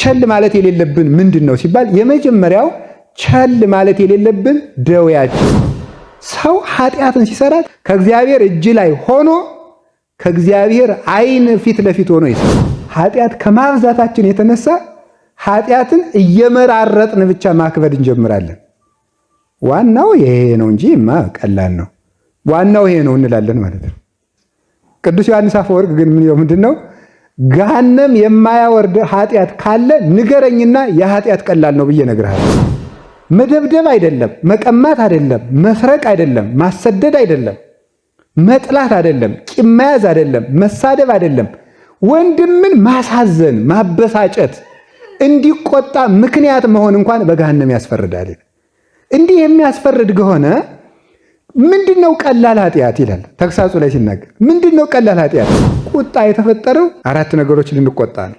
ቸል ማለት የሌለብን ምንድነው ሲባል የመጀመሪያው ቸል ማለት የሌለብን ደዌያችን። ሰው ኃጢአትን ሲሰራ ከእግዚአብሔር እጅ ላይ ሆኖ ከእግዚአብሔር ዓይን ፊት ለፊት ሆኖ ይሰራል። ኃጢአት ከማብዛታችን የተነሳ ኃጢአትን እየመራረጥን ብቻ ማክበድ እንጀምራለን። ዋናው ይሄ ነው እንጂ ቀላል ነው፣ ዋናው ይሄ ነው እንላለን ማለት ነው። ቅዱስ ዮሐንስ አፈወርቅ ግን ምንድነው? ገሃነም የማያወርድ ኃጢአት ካለ ንገረኝና የኃጢአት ቀላል ነው ብዬ እነግርሃለሁ። መደብደብ አይደለም፣ መቀማት አይደለም፣ መስረቅ አይደለም፣ ማሰደድ አይደለም፣ መጥላት አይደለም፣ ቂም መያዝ አይደለም፣ መሳደብ አይደለም፣ ወንድምን ማሳዘን፣ ማበሳጨት፣ እንዲቆጣ ምክንያት መሆን እንኳን በገሃነም ያስፈርዳል። እንዲህ የሚያስፈርድ ከሆነ ምንድነው ቀላል ኃጢአት ይላል ተግሳጹ ላይ ሲናገር። ምንድነው ቀላል ኃጢአት? ቁጣ የተፈጠረው አራት ነገሮች ልንቆጣ ነው።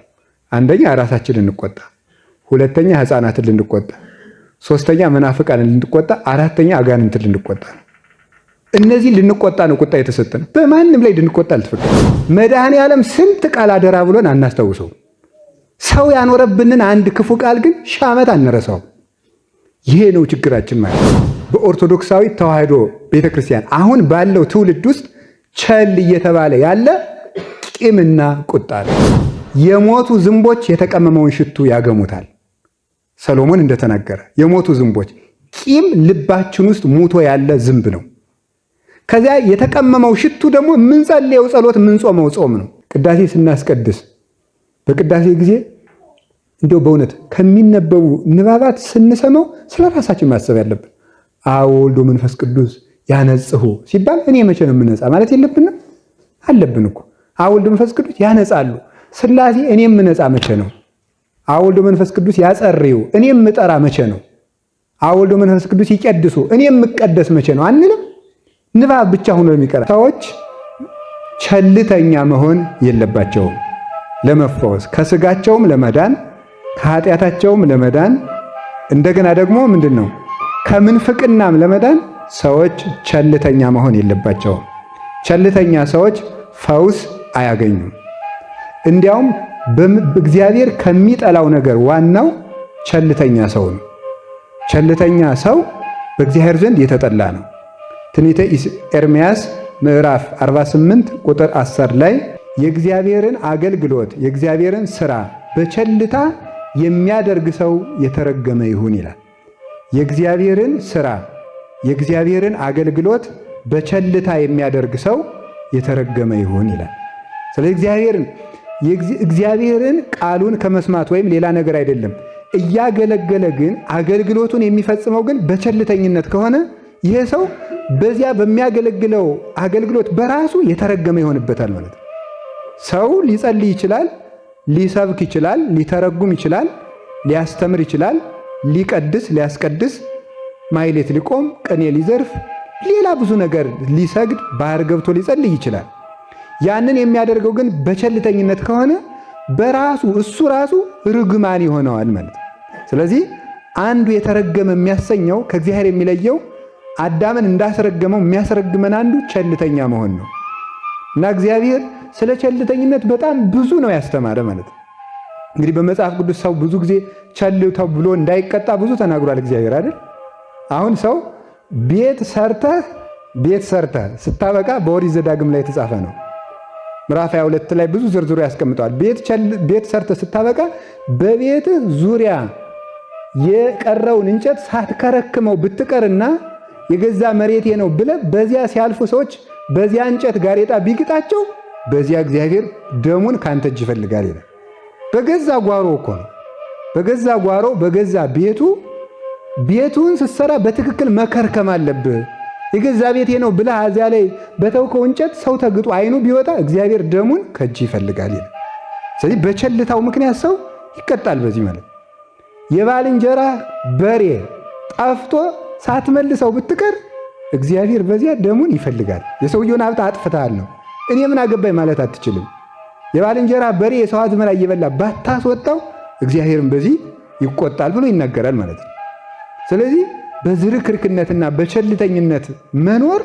አንደኛ ራሳችን ልንቆጣ፣ ሁለተኛ ሕፃናትን ልንቆጣ፣ ሶስተኛ መናፍቃን ልንቆጣ፣ አራተኛ አጋንንትን ልንቆጣ ነው። እነዚህ ልንቆጣ ነው ቁጣ የተሰጠን። በማንም ላይ ልንቆጣ አልተፈቀደም። መድኃኔዓለም ስንት ቃል አደራ ብሎን አናስታውሰው። ሰው ያኖረብንን አንድ ክፉ ቃል ግን ሺህ ዓመት አንረሳው። ይሄ ነው ችግራችን ማለት ነው። በኦርቶዶክሳዊ ተዋሕዶ ቤተክርስቲያን አሁን ባለው ትውልድ ውስጥ ቸል እየተባለ ያለ ቂምና ቁጣ ነው። የሞቱ ዝንቦች የተቀመመውን ሽቱ ያገሙታል። ሰሎሞን እንደተናገረ የሞቱ ዝንቦች፣ ቂም ልባችን ውስጥ ሙቶ ያለ ዝንብ ነው። ከዚያ የተቀመመው ሽቱ ደግሞ የምንጸልየው ጸሎት፣ የምንጾመው ጾም ነው። ቅዳሴ ስናስቀድስ በቅዳሴ ጊዜ እንደው በእውነት ከሚነበቡ ንባባት ስንሰማው ስለ ራሳችን ማሰብ ያለብን። አብ ወልድ መንፈስ ቅዱስ ያነጽሁ ሲባል እኔ መቼ ነው የምነጻ ማለት የለብንም? አለብን እኮ። አብ ወልድ መንፈስ ቅዱስ ያነጻሉ ሥላሴ፣ እኔ የምነጻ መቼ ነው? አብ ወልድ መንፈስ ቅዱስ ያጸርዩ፣ እኔ የምጠራ መቼ ነው? አብ ወልድ መንፈስ ቅዱስ ይቀድሱ፣ እኔ የምቀደስ መቼ ነው አንልም? ንባብ ብቻ ሆኖ የሚቀር ሰዎች ቸልተኛ መሆን የለባቸውም። ለመፈወስ ከስጋቸውም ለመዳን ከኃጢአታቸውም ለመዳን እንደገና ደግሞ ምንድነው ከምንፍቅናም ለመዳን ሰዎች ቸልተኛ መሆን የለባቸውም። ቸልተኛ ሰዎች ፈውስ አያገኙም። እንዲያውም እግዚአብሔር ከሚጠላው ነገር ዋናው ቸልተኛ ሰው ነው። ቸልተኛ ሰው በእግዚአብሔር ዘንድ የተጠላ ነው። ትንቢተ ኤርምያስ ምዕራፍ 48 ቁጥር 10 ላይ የእግዚአብሔርን አገልግሎት የእግዚአብሔርን ሥራ በቸልታ የሚያደርግ ሰው የተረገመ ይሁን ይላል። የእግዚአብሔርን ሥራ የእግዚአብሔርን አገልግሎት በቸልታ የሚያደርግ ሰው የተረገመ ይሁን ይላል። ስለዚህ እግዚአብሔርን ቃሉን ከመስማት ወይም ሌላ ነገር አይደለም እያገለገለ ግን አገልግሎቱን የሚፈጽመው ግን በቸልተኝነት ከሆነ ይሄ ሰው በዚያ በሚያገለግለው አገልግሎት በራሱ የተረገመ ይሆንበታል ማለት ነው። ሰው ሊጸልይ ይችላል፣ ሊሰብክ ይችላል፣ ሊተረጉም ይችላል፣ ሊያስተምር ይችላል፣ ሊቀድስ ሊያስቀድስ፣ ማይሌት ሊቆም፣ ቅኔ ሊዘርፍ፣ ሌላ ብዙ ነገር ሊሰግድ፣ ባህር ገብቶ ሊጸልይ ይችላል። ያንን የሚያደርገው ግን በቸልተኝነት ከሆነ በራሱ እሱ ራሱ ርግማን ይሆነዋል ማለት ነው። ስለዚህ አንዱ የተረገመ የሚያሰኘው ከእግዚአብሔር የሚለየው አዳምን እንዳስረገመው የሚያስረግመን አንዱ ቸልተኛ መሆን ነው እና እግዚአብሔር ስለ ቸልተኝነት በጣም ብዙ ነው ያስተማረ ማለት ነው። እንግዲህ በመጽሐፍ ቅዱስ ሰው ብዙ ጊዜ ቸል ተብሎ እንዳይቀጣ ብዙ ተናግሯል እግዚአብሔር አይደል? አሁን ሰው ቤት ሰርተህ ስታበቃ በኦሪት ዘዳግም ላይ የተጻፈ ነው። ምዕራፍ 22 ላይ ብዙ ዝርዝሩ ያስቀምጠዋል። ቤት ሰርተህ ስታበቃ በቤትህ ዙሪያ የቀረውን እንጨት ሳትከረክመው ብትቀርና የገዛ መሬቴ ነው ብለህ በዚያ ሲያልፉ ሰዎች በዚያ እንጨት ጋሬጣ ቢግጣቸው በዚያ እግዚአብሔር ደሙን ካንተ እጅ ይፈልጋል ይላል። በገዛ ጓሮ እኮ ነው። በገዛ ጓሮ በገዛ ቤቱን ስትሰራ በትክክል መከርከም አለብህ። የገዛ ቤቴ ነው ብለህ እዚያ ላይ በተውከው እንጨት ሰው ተግጦ አይኑ ቢወጣ እግዚአብሔር ደሙን ከእጅ ይፈልጋል ይላል። ስለዚህ በቸልታው ምክንያት ሰው ይቀጣል። በዚህ ማለት የባልንጀራ በሬ ጠፍቶ ሳትመልሰው ብትቀር እግዚአብሔር በዚያ ደሙን ይፈልጋል። የሰውየውን ሀብት አጥፍተሃል ነው። እኔ ምን አገባኝ ማለት አትችልም። የባልንጀራ በሬ የሰው አዝመራ እየበላ ባታስወጣው እግዚአብሔርን በዚህ ይቆጣል ብሎ ይናገራል ማለት ነው። ስለዚህ በዝርክርክነትና በቸልተኝነት መኖር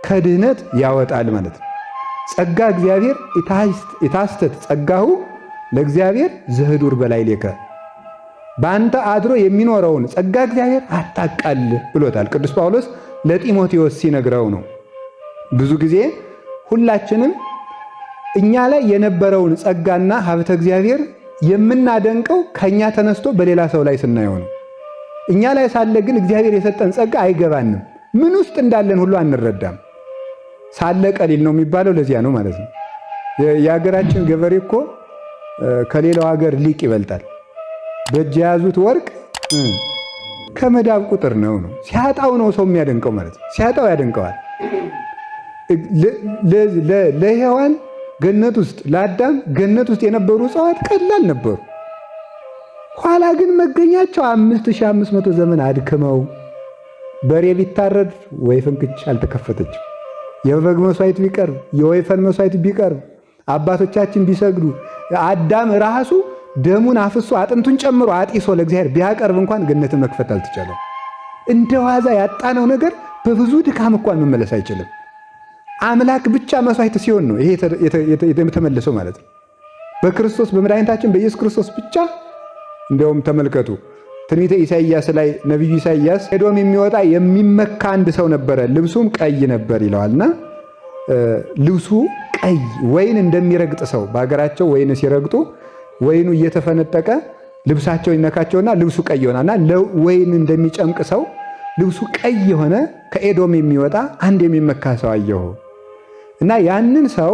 ከድህነት ያወጣል ማለት ነው። ጸጋ እግዚአብሔር የታስተት ጸጋሁ ለእግዚአብሔር ዘህዱር በላዕሌከ በአንተ አድሮ የሚኖረውን ጸጋ እግዚአብሔር አታቃል ብሎታል ቅዱስ ጳውሎስ ለጢሞቴዎስ ሲነግረው ነው። ብዙ ጊዜ ሁላችንም እኛ ላይ የነበረውን ጸጋና ሀብተ እግዚአብሔር የምናደንቀው ከኛ ተነስቶ በሌላ ሰው ላይ ስናየው ነው። እኛ ላይ ሳለ ግን እግዚአብሔር የሰጠን ጸጋ አይገባንም። ምን ውስጥ እንዳለን ሁሉ አንረዳም። ሳለ ቀሊል ነው የሚባለው ለዚያ ነው ማለት ነው። የሀገራችን ገበሬ እኮ ከሌላው ሀገር ሊቅ ይበልጣል። በእጅ የያዙት ወርቅ ከመዳብ ቁጥር ነው። ሲያጣው ነው ሰው የሚያደንቀው ማለት ነው። ሲያጣው ያደንቀዋል። ለሔዋን ገነት ውስጥ ለአዳም ገነት ውስጥ የነበሩ እጽዋት ቀላል ነበሩ። ኋላ ግን መገኛቸው 5500 ዘመን አድክመው በሬ ቢታረድ ወይፈን ክች አልተከፈተችም። የበግ መስዋዕት ቢቀርብ የወይፈን መስዋዕት ቢቀርብ አባቶቻችን ቢሰግዱ አዳም ራሱ ደሙን አፍሶ አጥንቱን ጨምሮ አጢሶ ለእግዚአብሔር ቢያቀርብ እንኳን ገነትን መክፈት አልተቻለም። እንደ ዋዛ ያጣነው ነገር በብዙ ድካም እንኳን መመለስ አይችልም። አምላክ ብቻ መስዋዕት ሲሆን ነው ይሄ የተመለሰው ማለት ነው። በክርስቶስ በመድኃኒታችን በኢየሱስ ክርስቶስ ብቻ። እንደውም ተመልከቱ ትንቢተ ኢሳይያስ ላይ ነቢዩ ኢሳይያስ ኤዶም የሚወጣ የሚመካ አንድ ሰው ነበረ፣ ልብሱም ቀይ ነበር ይለዋልና ልብሱ ቀይ ወይን እንደሚረግጥ ሰው በሀገራቸው ወይን ሲረግጡ ወይኑ እየተፈነጠቀ ልብሳቸው ይነካቸውና ልብሱ ቀይ ይሆናልና ለወይን እንደሚጨምቅ ሰው ልብሱ ቀይ የሆነ ከኤዶም የሚወጣ አንድ የሚመካ ሰው አየሁ እና ያንን ሰው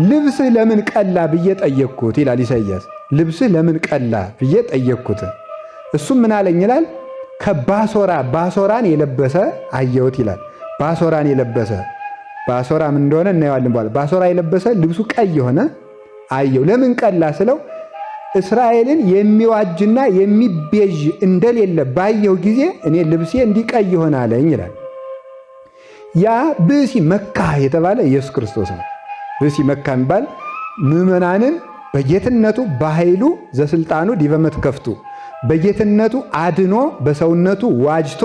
ልብስህ ለምን ቀላ ብዬ ጠየቅኩት ይላል ኢሳይያስ። ልብስህ ለምን ቀላ ብዬ ጠየቅኩት፣ እሱም ምን አለኝ ይላል ባሶራን የለበሰ አየሁት ይላል። ባሶራን የለበሰ ባሶራ ምን እንደሆነ እናየዋለን በኋላ። ባሶራ የለበሰ ልብሱ ቀይ የሆነ አየሁ። ለምን ቀላ ስለው እስራኤልን የሚዋጅና የሚቤዥ እንደሌለ ባየሁ ጊዜ እኔ ልብሴ እንዲቀይ ይሆን አለኝ ይላል። ያ ብእሲ መካ የተባለ ኢየሱስ ክርስቶስ ነው። ብእሲ መካ የሚባል ምዕመናንን በጌትነቱ በኃይሉ ዘስልጣኑ ዲበ መትከፍቱ በጌትነቱ አድኖ በሰውነቱ ዋጅቶ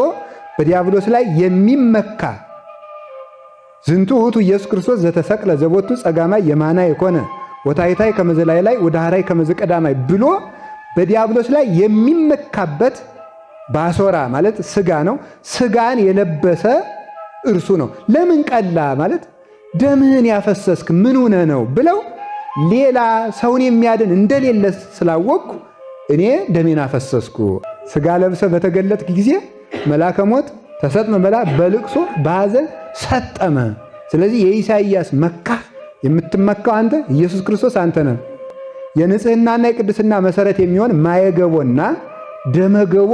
በዲያብሎስ ላይ የሚመካ ዝንቱ ውእቱ ኢየሱስ ክርስቶስ ዘተሰቅለ ዘቦቱ ጸጋማይ የማና የኮነ ወታይታይ ከመዘላይ ላይ ወዳሃራይ ከመዘቀዳማይ ብሎ በዲያብሎስ ላይ የሚመካበት ባሶራ ማለት ስጋ ነው። ስጋን የለበሰ እርሱ ነው። ለምን ቀላ ማለት ደምህን ያፈሰስክ ምን ሆነ ነው ብለው ሌላ ሰውን የሚያድን እንደሌለ ስላወቅኩ እኔ ደሜን አፈሰስኩ። ስጋ ለብሰ በተገለጥክ ጊዜ መልአከ ሞት ተሰጥመ መላ በልቅሶ በሐዘን ሰጠመ። ስለዚህ የኢሳይያስ መካ የምትመካው አንተ ኢየሱስ ክርስቶስ አንተ ነህ። የንጽህናና የቅድስና መሰረት የሚሆን ማየገቦና ደመገቦ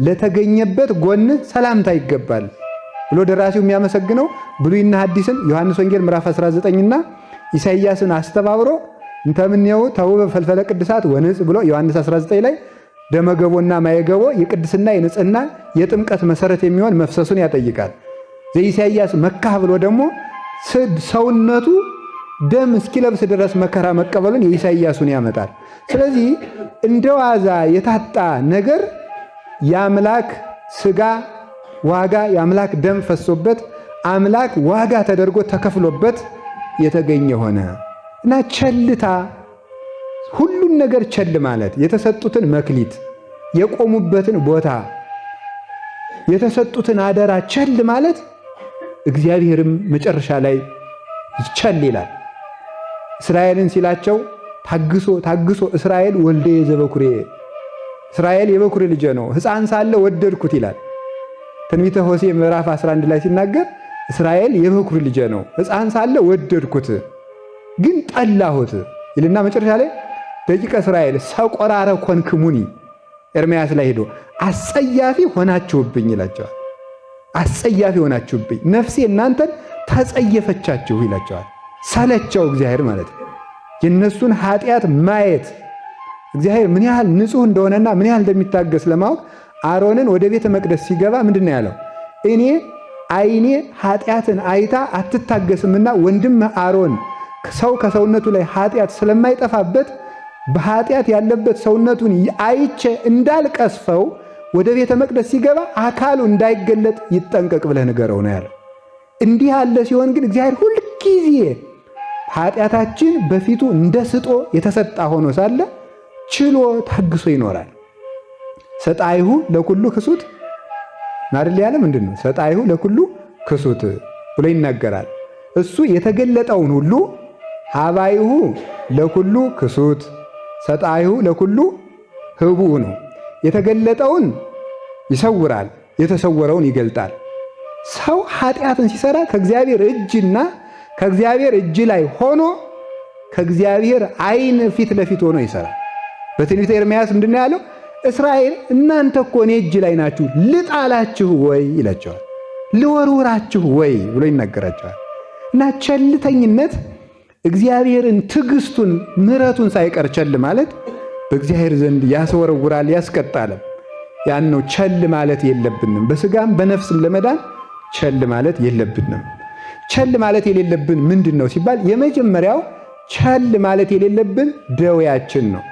ለተገኘበት ጎን ሰላምታ ይገባል ብሎ ደራሲው የሚያመሰግነው ብሉይና ሐዲስን ዮሐንስ ወንጌል ምዕራፍ 19ና ኢሳይያስን አስተባብሮ እንተምኔው ተውበ ፈልፈለ ቅድሳት ወንጽ ብሎ ዮሐንስ 19 ላይ ደመገቦና ማየገቦ የቅድስና የንጽህና የጥምቀት መሰረት የሚሆን መፍሰሱን ያጠይቃል። ዘኢሳይያስ መካ ብሎ ደግሞ ሰውነቱ ደም እስኪለብስ ድረስ መከራ መቀበሉን የኢሳይያሱን ያመጣል። ስለዚህ እንደዋዛ የታጣ ነገር የአምላክ ስጋ ዋጋ የአምላክ ደም ፈሶበት አምላክ ዋጋ ተደርጎ ተከፍሎበት የተገኘ ሆነ እና ቸልታ፣ ሁሉን ነገር ቸል ማለት የተሰጡትን መክሊት የቆሙበትን ቦታ የተሰጡትን አደራ ቸል ማለት እግዚአብሔርም መጨረሻ ላይ ቸል ይላል። እስራኤልን ሲላቸው ታግሶ እስራኤል ወልደ ዘበኩሬ እስራኤል የበኩሬ ልጅ ነው ሕፃን ሳለ ወደድኩት ይላል። ትንቢተ ሆሴዕ ምዕራፍ 11 ላይ ሲናገር እስራኤል የበኩሬ ልጅ ነው ሕፃን ሳለ ወደድኩት ግን ጠላሁት ይልና መጨረሻ ላይ ደቂቀ እስራኤል ሰቆራረ ኮንክሙኒ ኤርምያስ ላይ ሄዶ አስጸያፊ ሆናችሁብኝ ይላቸዋል። አስጸያፊ ሆናችሁብኝ ነፍሴ እናንተን ተጸየፈቻችሁ ይላቸዋል። ሰለቸው እግዚአብሔር ማለት ነው። የነሱን ኃጢአት ማየት እግዚአብሔር ምን ያህል ንጹህ እንደሆነና ምን ያህል እንደሚታገስ ለማወቅ አሮንን ወደ ቤተ መቅደስ ሲገባ ምንድን ነው ያለው? እኔ ዓይኔ ኃጢአትን አይታ አትታገስምና ወንድም አሮን ሰው ከሰውነቱ ላይ ኃጢአት ስለማይጠፋበት በኃጢአት ያለበት ሰውነቱን አይቼ እንዳልቀስፈው ወደ ቤተ መቅደስ ሲገባ አካሉ እንዳይገለጥ ይጠንቀቅ ብለህ ንገረው ነው ያለው። እንዲህ ያለ ሲሆን ግን እግዚአብሔር ሁልጊዜ ኃጢአታችን በፊቱ እንደ ስጦ የተሰጣ ሆኖ ሳለ ችሎ ታግሶ ይኖራል። ሰጣይሁ ለኩሉ ክሱት ናርል ያለ ምንድነው? ሰጣይሁ ለኩሉ ክሱት ብሎ ይናገራል። እሱ የተገለጠውን ሁሉ ሀባይሁ ለኩሉ ክሱት ሰጣይሁ ለኩሉ ህቡዕ ነው። የተገለጠውን ይሰውራል፣ የተሰወረውን ይገልጣል። ሰው ኃጢአትን ሲሰራ ከእግዚአብሔር እጅና ከእግዚአብሔር እጅ ላይ ሆኖ ከእግዚአብሔር ዓይን ፊት ለፊት ሆኖ ይሰራል። በትንቢተ ኤርምያስ ምንድነው ያለው? እስራኤል እናንተ እኮ እኔ እጅ ላይ ናችሁ፣ ልጣላችሁ ወይ ይላቸዋል፣ ልወርውራችሁ ወይ ብሎ ይናገራቸዋል። እና ቸልተኝነት እግዚአብሔርን ትዕግስቱን ምሕረቱን ሳይቀር ቸል ማለት በእግዚአብሔር ዘንድ ያስወረውራል፣ ያስቀጣል። ያን ነው ቸል ማለት የለብንም። በስጋም በነፍስም ለመዳን ቸል ማለት የለብንም። ቸል ማለት የሌለብን ምንድን ነው ሲባል የመጀመሪያው ቸል ማለት የሌለብን ደዌያችን ነው።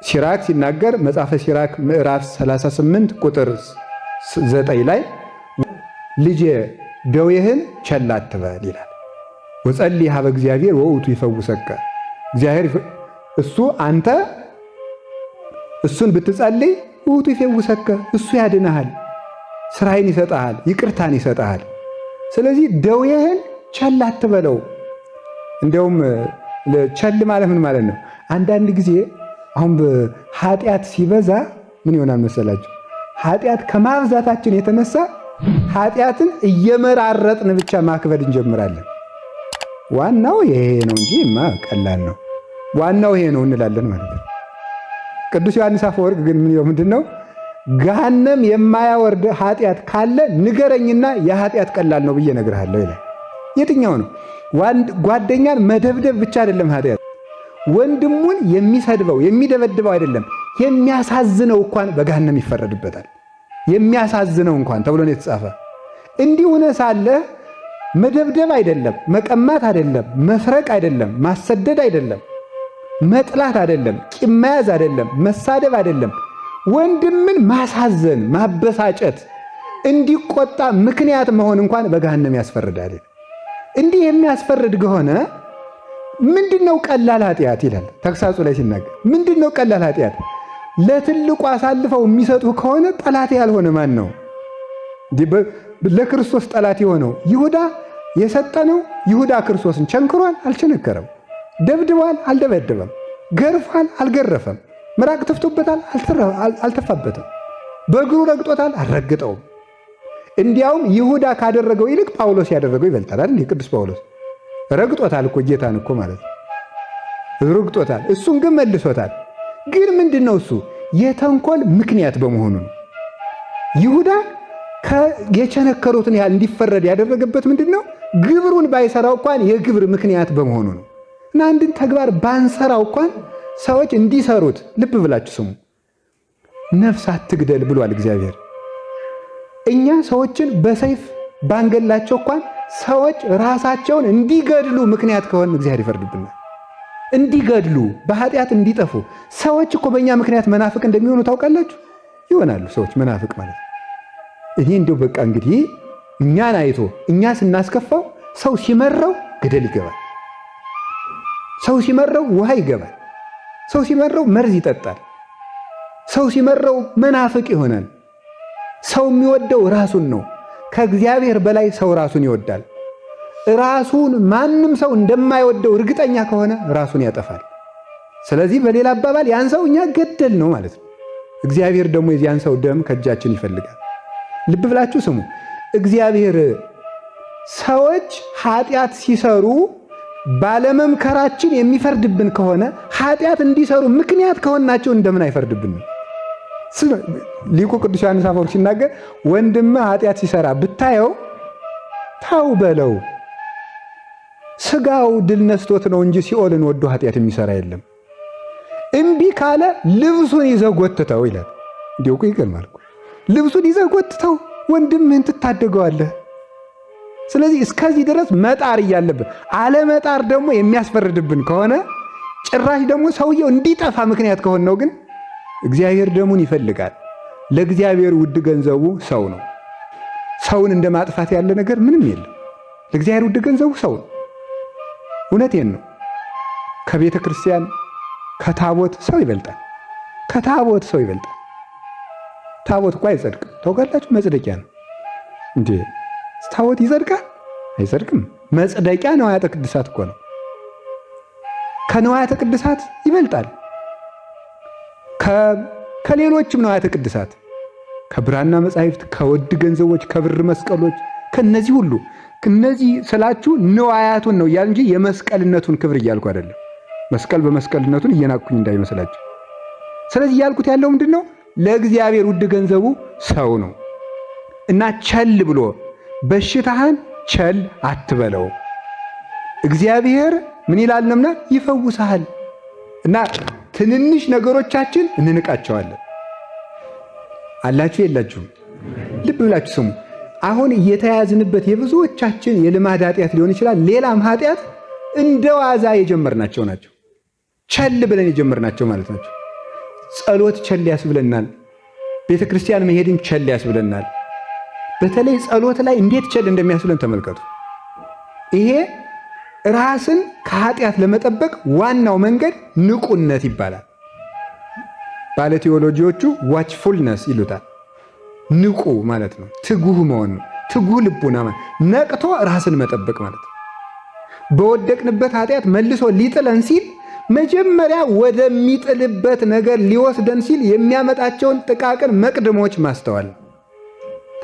ሲራክ ሲናገር መጽሐፈ ሲራክ ምዕራፍ 38 ቁጥር 9 ላይ ልጄ ደዌህን ቸል አትበል ይላል። ወጸልይ ሀበ እግዚአብሔር ወውቱ ይፈውሰከ። እግዚአብሔር እሱ አንተ እሱን ብትጸልይ ውቱ ይፈውሰከ፣ እሱ ያድንሃል፣ ስራይን ይሰጣል፣ ይቅርታን ይሰጣል። ስለዚህ ደዌህን ቸል አትበለው። እንዲያውም ቸል ማለት ምን ማለት ነው? አንዳንድ ጊዜ አሁን ኃጢአት ሲበዛ ምን ይሆናል መሰላችሁ? ኃጢአት ከማብዛታችን የተነሳ ኃጢአትን እየመራረጥን ብቻ ማክበድ እንጀምራለን። ዋናው ይሄ ነው እንጂማ ቀላል ነው፣ ዋናው ይሄ ነው እንላለን ማለት ነው። ቅዱስ ዮሐንስ አፈወርቅ ግን ምንድነው? ገሃነም የማያወርድ ኃጢአት ካለ ንገረኝና የኃጢአት ቀላል ነው ብዬ እነግርሃለሁ ይላል። የትኛው ነው? ጓደኛን መደብደብ ብቻ አይደለም ኃጢአት። ወንድሙን የሚሰድበው የሚደበድበው አይደለም፣ የሚያሳዝነው እንኳን በገሃነም ይፈረድበታል። የሚያሳዝነው እንኳን ተብሎ ነው የተጻፈ። እንዲህ ሆነ ሳለ መደብደብ አይደለም፣ መቀማት አይደለም፣ መስረቅ አይደለም፣ ማሰደድ አይደለም፣ መጥላት አይደለም፣ ቂም መያዝ አይደለም፣ መሳደብ አይደለም፣ ወንድምን ማሳዘን፣ ማበሳጨት፣ እንዲቆጣ ምክንያት መሆን እንኳን በገሃነም ያስፈርዳል። እንዲህ የሚያስፈርድ ከሆነ ምንድነው ቀላል ኃጢአት ይላል ተግሳጹ ላይ ሲናገር። ምንድነው ቀላል ኃጢአት? ለትልቁ አሳልፈው የሚሰጡ ከሆነ ጠላት ያልሆነ ማን ነው? ለክርስቶስ ጠላት የሆነው ይሁዳ የሰጠነው። ይሁዳ ክርስቶስን ቸንክሯል፣ አልቸነከረም። ደብድቧል፣ አልደበደበም። ገርፏል፣ አልገረፈም። ምራቅ ተፍቶበታል፣ አልተፋበትም። በእግሩ ረግጦታል፣ አልረግጠውም። እንዲያውም ይሁዳ ካደረገው ይልቅ ጳውሎስ ያደረገው ይበልጣል አይደል? ቅዱስ ጳውሎስ ረግጦታል እኮ ጌታን እኮ ማለት ነው። ረግጦታል፣ እሱን ግን መልሶታል። ግን ምንድነው እሱ? የተንኮል ምክንያት በመሆኑ ነው። ይሁዳ የቸነከሩትን ያህል እንዲፈረድ ያደረገበት ምንድነው? ግብሩን ባይሰራው እንኳን የግብር ምክንያት በመሆኑ ነው። እና አንድን ተግባር ባንሰራው እንኳን ሰዎች እንዲሰሩት ልብ ብላችሁ ስሙ። ነፍስ አትግደል ብሏል እግዚአብሔር። እኛ ሰዎችን በሰይፍ ባንገላቸው እንኳን ሰዎች ራሳቸውን እንዲገድሉ ምክንያት ከሆነ እግዚአብሔር ይፈርድብናል። እንዲገድሉ፣ በኃጢአት እንዲጠፉ። ሰዎች እኮ በእኛ ምክንያት መናፍቅ እንደሚሆኑ ታውቃላችሁ? ይሆናሉ ሰዎች መናፍቅ ማለት ነው። እኔ እንደው በቃ እንግዲህ እኛን አይቶ እኛ ስናስከፋው ሰው ሲመረው ገደል ይገባል። ሰው ሲመረው ውሃ ይገባል። ሰው ሲመረው መርዝ ይጠጣል። ሰው ሲመረው መናፍቅ ይሆናል። ሰው የሚወደው ራሱን ነው። ከእግዚአብሔር በላይ ሰው ራሱን ይወዳል። ራሱን ማንም ሰው እንደማይወደው እርግጠኛ ከሆነ ራሱን ያጠፋል። ስለዚህ በሌላ አባባል ያን ሰው እኛ ገደል ነው ማለት ነው። እግዚአብሔር ደግሞ የዚያን ሰው ደም ከእጃችን ይፈልጋል። ልብ ብላችሁ ስሙ። እግዚአብሔር ሰዎች ኃጢአት ሲሰሩ ባለመምከራችን የሚፈርድብን ከሆነ ኃጢአት እንዲሰሩ ምክንያት ከሆናቸው እንደምን አይፈርድብንም? ሊቁ ቅዱስ ዮሐንስ አፈወርቅ ሲናገር ወንድምህ ኃጢአት ሲሰራ ብታየው ታው በለው፣ ስጋው ድል ነስቶት ነው እንጂ ሲኦልን ወዶ ኃጢአት የሚሰራ የለም። እምቢ ካለ ልብሱን ይዘህ ጎትተው ይላል። እንዲሁ እኮ ይገርማል እኮ። ልብሱን ይዘህ ጎትተው ወንድምህን ትታደገዋለህ። ስለዚህ እስከዚህ ድረስ መጣር እያለብን አለመጣር ደግሞ የሚያስፈርድብን ከሆነ ጭራሽ ደግሞ ሰውየው እንዲጠፋ ምክንያት ከሆነ ነው። ግን እግዚአብሔር ደሙን ይፈልጋል። ለእግዚአብሔር ውድ ገንዘቡ ሰው ነው። ሰውን እንደ ማጥፋት ያለ ነገር ምንም የለም። ለእግዚአብሔር ውድ ገንዘቡ ሰው ነው። እውነቴን ነው። ከቤተ ክርስቲያን ከታቦት ሰው ይበልጣል። ከታቦት ሰው ይበልጣል። ታቦት እኮ አይጸድቅም። ታውቃላችሁ? መጽደቂያ ነው እንዴ! ታቦት ይጸድቃል? አይጸድቅም። መጽደቂያ ንዋያተ ቅድሳት እኮ ነው። ከንዋያተ ቅድሳት ይበልጣል። ከሌሎችም ንዋያተ ቅድሳት ከብራና መጻሕፍት፣ ከውድ ገንዘቦች፣ ከብር መስቀሎች፣ ከነዚህ ሁሉ እነዚህ ስላችሁ ንዋያቱን ነው እያል እንጂ የመስቀልነቱን ክብር እያልኩ አይደለም። መስቀል በመስቀልነቱን እየናቅኩኝ እንዳይመስላችሁ። ስለዚህ እያልኩት ያለው ምንድን ነው? ለእግዚአብሔር ውድ ገንዘቡ ሰው ነው እና ቸል ብሎ በሽታህን ቸል አትበለው። እግዚአብሔር ምን ይላል ነውና ይፈውሳል። እና ትንንሽ ነገሮቻችን እንንቃቸዋለን። አላችሁ የላችሁም? ልብ ብላችሁ ስሙ። አሁን እየተያዝንበት የብዙዎቻችን የልማድ ኃጢአት ሊሆን ይችላል፣ ሌላም ኃጢአት እንደ ዋዛ የጀመርናቸው ናቸው። ቸል ብለን የጀመርናቸው ማለት ናቸው። ጸሎት ቸል ያስብለናል። ቤተ ክርስቲያን መሄድን ቸል ያስብለናል። በተለይ ጸሎት ላይ እንዴት ቸል እንደሚያስብለን ተመልከቱ። ይሄ ራስን ከኃጢአት ለመጠበቅ ዋናው መንገድ ንቁነት ይባላል። ባለ ቴዎሎጂዎቹ ዋችፉልነስ ይሉታል። ንቁ ማለት ነው፣ ትጉህ መሆን ነው። ትጉህ ልቡና ማለት ነቅቶ ራስን መጠበቅ ማለት ነው። በወደቅንበት ኃጢአት መልሶ ሊጥለን ሲል መጀመሪያ ወደሚጥልበት ነገር ሊወስደን ሲል የሚያመጣቸውን ጥቃቅን መቅድሞች ማስተዋል።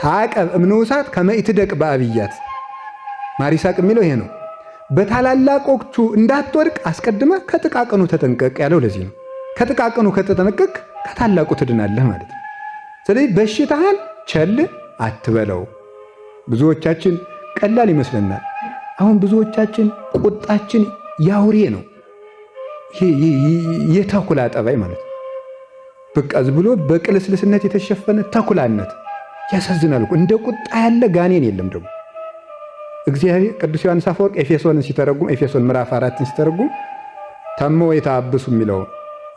ታቀብ እምንውሳት ከመ ኢትደቅ በአብያት ማር ይስሐቅ የሚለው ይሄ ነው። በታላላቆቹ እንዳትወድቅ አስቀድመ ከጥቃቅኑ ተጠንቀቅ ያለው ለዚህ ነው። ከጥቃቅኑ ከተጠነቀቅ ከታላቁ ትድናለህ ማለት ነው። ስለዚህ በሽታህን ቸል አትበለው። ብዙዎቻችን ቀላል ይመስለናል። አሁን ብዙዎቻችን ቁጣችን ያውሬ ነው። የተኩላ ጠባይ ማለት ነው። በቃ ዝም ብሎ በቅልስልስነት የተሸፈነ ተኩላነት ያሳዝናል እኮ። እንደ ቁጣ ያለ ጋኔን የለም። ደግሞ እግዚአብሔር ቅዱስ ዮሐንስ አፈወርቅ ኤፌሶንን ሲተረጉም ኤፌሶን ምዕራፍ 4 ሲተረጉም ተሞ የተአብሱ የሚለው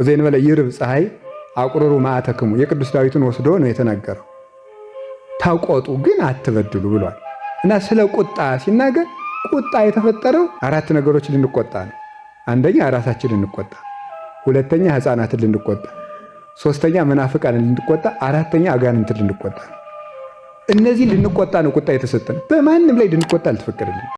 ወዘእንበለ ይርብ ፀሐይ አቁርሩ መዓተክሙ የቅዱስ ዳዊትን ወስዶ ነው የተናገረው። ታቆጡ ግን አትበድሉ ብሏል። እና ስለ ቁጣ ሲናገር ቁጣ የተፈጠረው አራት ነገሮች ልንቆጣ ነው። አንደኛ ራሳችንን ልንቆጣ፣ ሁለተኛ ሕፃናትን ልንቆጣ፣ ሶስተኛ መናፍቃንን ልንቆጣ፣ አራተኛ አጋንንትን ልንቆጣ። እነዚህ ልንቆጣ ነው ቁጣ የተሰጠን። በማንም ላይ ልንቆጣ አልተፈቀደልን።